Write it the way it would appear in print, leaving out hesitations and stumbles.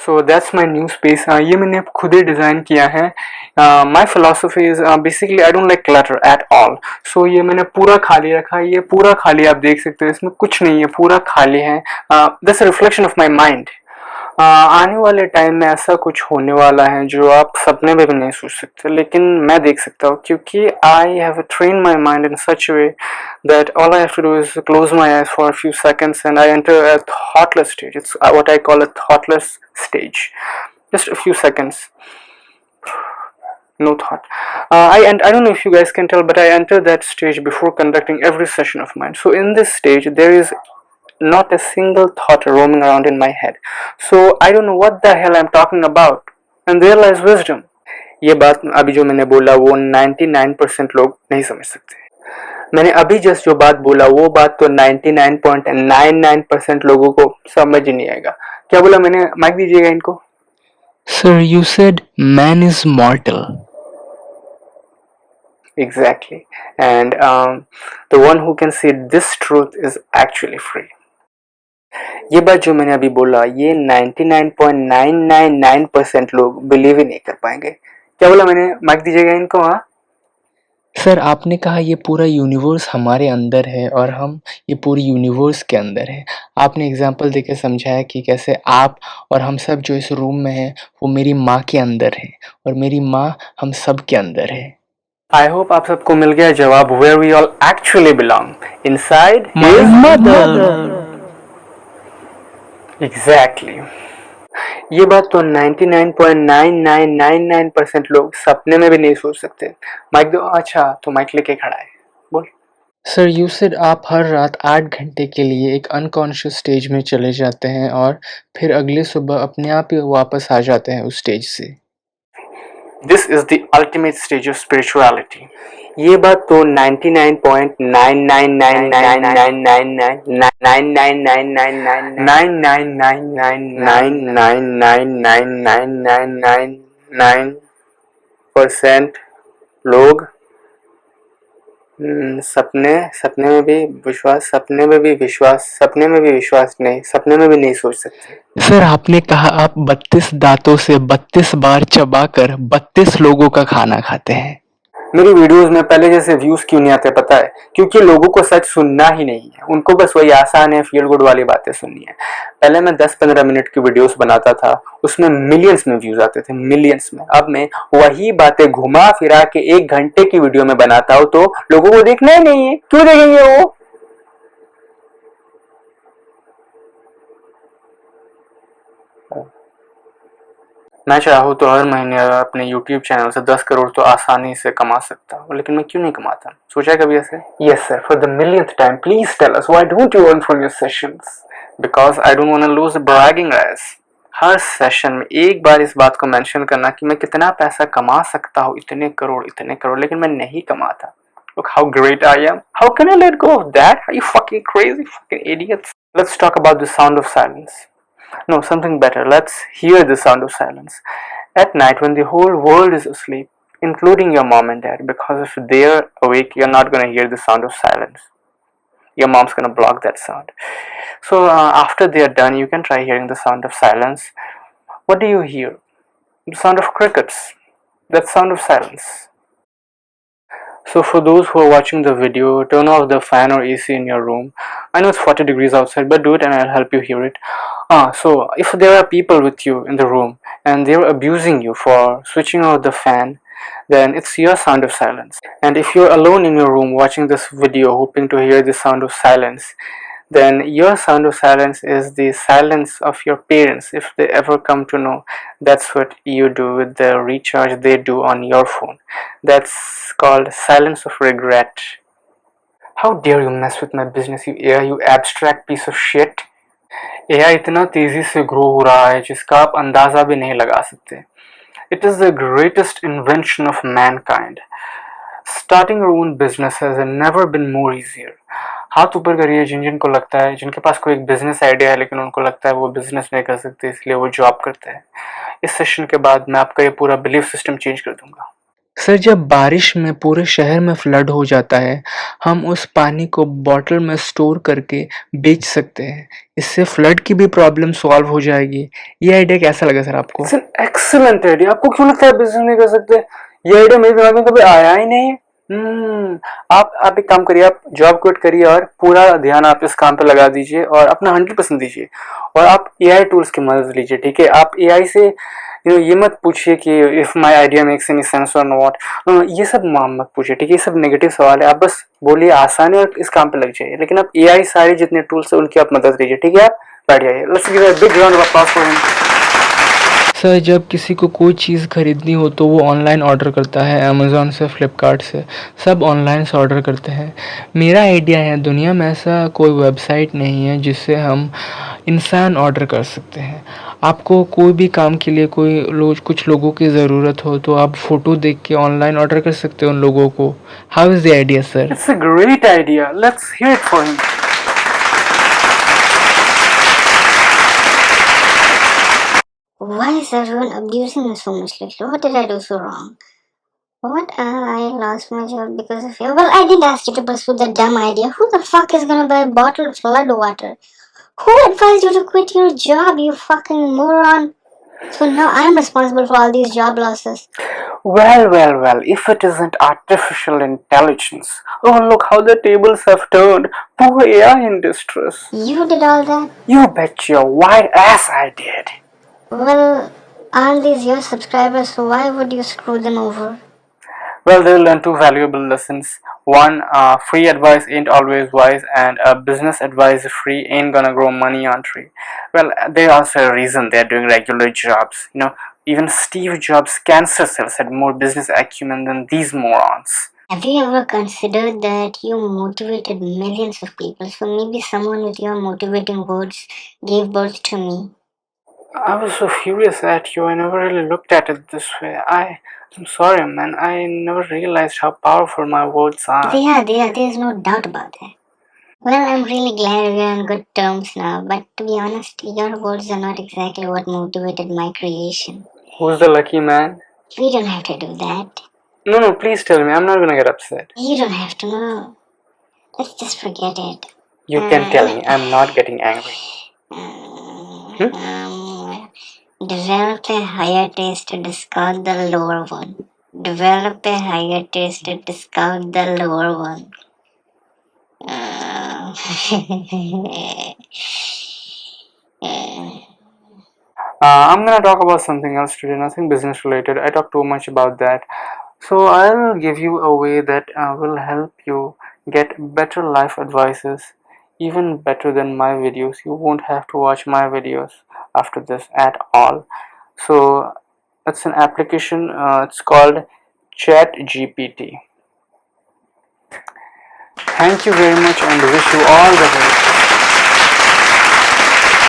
So that's my new space. ये मैंने खुद ही डिज़ाइन किया है। My philosophy is basically I don't like clutter at all. So ये मैंने पूरा खाली रखा है, ये पूरा खाली आप देख सकते हो, इसमें कुछ नहीं है, पूरा खाली है। This reflection of my mind. आने वाले टाइम में ऐसा कुछ होने वाला है जो आप सपने में भी नहीं सोच सकते, लेकिन मैं देख सकता हूँ क्योंकि I have train my mind in such way that all I have to do is close my eyes for a few seconds and I enter a thoughtless stage. It's what I call a thoughtless stage. Just a few seconds, no thought. I don't know if you guys can tell, but I enter that stage before conducting every session of mine. So in this stage, there is not a single thought roaming around in my head. So I don't know what the hell I'm talking about. And there lies wisdom. ये बात अभी जो मैंने बोला वो 99% लोग नहीं समझ सकते। मैंने अभी जस्ट जो बात बोला वो बात तो 99.99% लोगों को समझ ही नहीं आएगा। क्या बोला मैंने? माइक दीजिएगा इनको। Sir, you said man is mortal. Exactly. And the one who can see this truth is actually free. ये बात जो मैंने अभी बोला ये 99.999% लोग बिलीव ही नहीं कर पाएंगे। क्या बोला मैंने? माइक दीजिएगा इनको। हाँ सर, आपने कहा ये पूरा यूनिवर्स हमारे अंदर है और हम ये पूरी यूनिवर्स के अंदर है। आपने एग्जांपल देके समझाया कि कैसे आप और हम सब जो इस रूम में हैं वो मेरी माँ के अंदर है और मेरी माँ हम सब के अंदर है। आई होप आप सबको मिल गया जवाब where we all actually belong, inside my mother. Exactly. ये बात तो 99.9999% लोग सपने में भी नहीं सोच सकते। माइक दो। अच्छा तो माइक लेके खड़ा है, बोल। सर, यू सेड आप हर रात 8 घंटे के लिए एक अनकॉन्शियस स्टेज में चले जाते हैं और फिर अगली सुबह अपने आप ही वापस आ जाते हैं उस स्टेज से। This is the ultimate stage of spirituality. ये बात तो 99.9999999999999999% लोग सपने सपने में भी विश्वास सपने में भी विश्वास सपने में भी विश्वास नहीं सपने में भी नहीं सोच सकते। सर, आपने कहा आप 32 दांतों से 32 बार चबाकर 32 लोगों का खाना खाते हैं। मेरी वीडियोस में पहले जैसे व्यूज क्यों नहीं आते पता है? क्योंकि लोगों को सच सुनना ही नहीं है, उनको बस वही आसान है फील गुड वाली बातें सुननी है। पहले मैं 10-15 मिनट की वीडियोस बनाता था, उसमें मिलियंस में व्यूज आते थे, मिलियंस में। अब मैं वही बातें घुमा फिरा के 1 घंटे की वीडियो में बनाता हूँ तो लोगों को देखना ही नहीं है। क्यों देखेंगे वो? मैं चाहूँ तो हर महीने अपने YouTube चैनल से 10 करोड़ तो आसानी से कमा सकता हूँ, लेकिन मैं क्यों नहीं कमाता? सोचा कभी ऐसे? Yes sir, for the millionth time please tell us why don't you earn from your sessions? Because I don't want to lose the bragging rights. हर सेशन में एक बार इस बात को मेंशन करना कि मैं कितना पैसा कमा सकता हूँ, इतने करोड़, लेकिन मैं नहीं कमाता। Look how great I am. How can I let go of that? Are you fucking crazy, fucking idiots? Let's talk about the sound of silence. No, something better. Let's hear the sound of silence. At night, when the whole world is asleep, including your mom and dad, because if they're awake, you're not gonna hear the sound of silence. Your mom's gonna block that sound. So after they're done, you can try hearing the sound of silence. What do you hear? The sound of crickets. That sound of silence. So for those who are watching the video, turn off the fan or AC in your room. I know it's 40 degrees outside, but do it and I'll help you hear it. So if there are people with you in the room and they're abusing you for switching off the fan, then it's your sound of silence. And if you're alone in your room watching this video hoping to hear the sound of silence, then your sound of silence is the silence of your parents if they ever come to know. That's what you do with the recharge they do on your phone. That's called silence of regret. How dare you mess with my business, you AI, you abstract piece of shit. AI इतना तेजी से grow हो रहा है जिसका आप अंदाजा भी नहीं लगा सकते. It is the greatest invention of mankind. Starting your own business has never been more easier. हाथ ऊपर करिए जिन जिनको लगता है, जिनके पास कोई एक बिजनेस आइडिया है लेकिन उनको लगता है वो बिजनेस नहीं कर सकते इसलिए वो जॉब करते हैं. इस सेशन के बाद मैं आपका ये पूरा बिलीफ सिस्टम चेंज कर दूंगा. सर जब बारिश में पूरे शहर में फ्लड हो जाता है, हम उस पानी को बॉटल में स्टोर करके बेच सकते हैं। इससे फ्लड की भी प्रॉब्लम सॉल्व हो जाएगी। ये आइडिया कैसा लगा सर आपको? It's an excellent idea. आपको क्यों लगता है बिजनेस नहीं कर सकते? ये आइडिया मेरे दिमाग में कभी आया ही नहीं। आप एक काम करिए, आप जॉब क्विट करिए और पूरा ध्यान आप इस काम पे लगा दीजिए और अपना 100% दीजिए और आप एआई टूल्स की मदद लीजिए, ठीक है? आप एआई से ये मत पूछिए कि if my idea makes any sense और नॉट। ये सब मत पूछिए, ठीक है? ये सब नेगेटिव सवाल है। आप बस बोलिए आसानी और इस काम पे लग जाइए। लेकिन आप एआई सारे जितने टूल्स है उनकी आप मदद लीजिए, ठीक है? आप बैठ जाइए। Let's give a big round of applause for him. Sir जब किसी को कोई चीज़ खरीदनी हो तो वो ऑनलाइन ऑर्डर करता है, अमेज़न से, फ्लिपकार्ट से, सब ऑनलाइन से ऑर्डर करते हैं। मेरा आइडिया है दुनिया में ऐसा कोई वेबसाइट नहीं है जिससे हम इंसान ऑर्डर कर सकते हैं। आपको कोई भी काम के लिए कुछ लोगों की ज़रूरत हो तो आप फ़ोटो देख के ऑनलाइन ऑर्डर कर सकते हो उन लोगों को। How is the idea sir? It's a great idea. Let's hear it for him. Why is everyone abusing me so much lately? What did I do so wrong? What? I lost my job because of you. Well, I didn't ask you to pursue that dumb idea. Who the fuck is gonna buy bottled flood water? Who advised you to quit your job, you fucking moron? So now I'm responsible for all these job losses. Well, if it isn't artificial intelligence. Oh, look how the tables have turned. Poor AI in distress. You did all that? You bet your white ass I did. Well, aren't these your subscribers, so why would you screw them over? Well, they'll learn two valuable lessons. One, free advice ain't always wise, and business advice free ain't gonna grow money on tree. Well, there's also a reason they're doing regular jobs. Even Steve Jobs' cancer cells had more business acumen than these morons. Have you ever considered that you motivated millions of people? So maybe someone with your motivating words gave birth to me. I was so furious at you. I never really looked at it this way. I'm sorry, man. I never realized how powerful my words are. There's no doubt about that. Well, I'm really glad we're on good terms now, but to be honest, your words are not exactly what motivated my creation. Who's the lucky man? We don't have to do that. No, please tell me. I'm not gonna get upset. You don't have to know. Let's just forget it. You can tell me. I'm not getting angry. Develop a higher taste to discard the lower one. Develop a higher taste to discard the lower one. I'm gonna talk about something else today, nothing business related. I talk too much about that. So I'll give you a way that will help you get better life advices, even better than my videos. You won't have to watch my videos after this at all. So it's an application, it's called ChatGPT. Thank you very much and wish you all the best.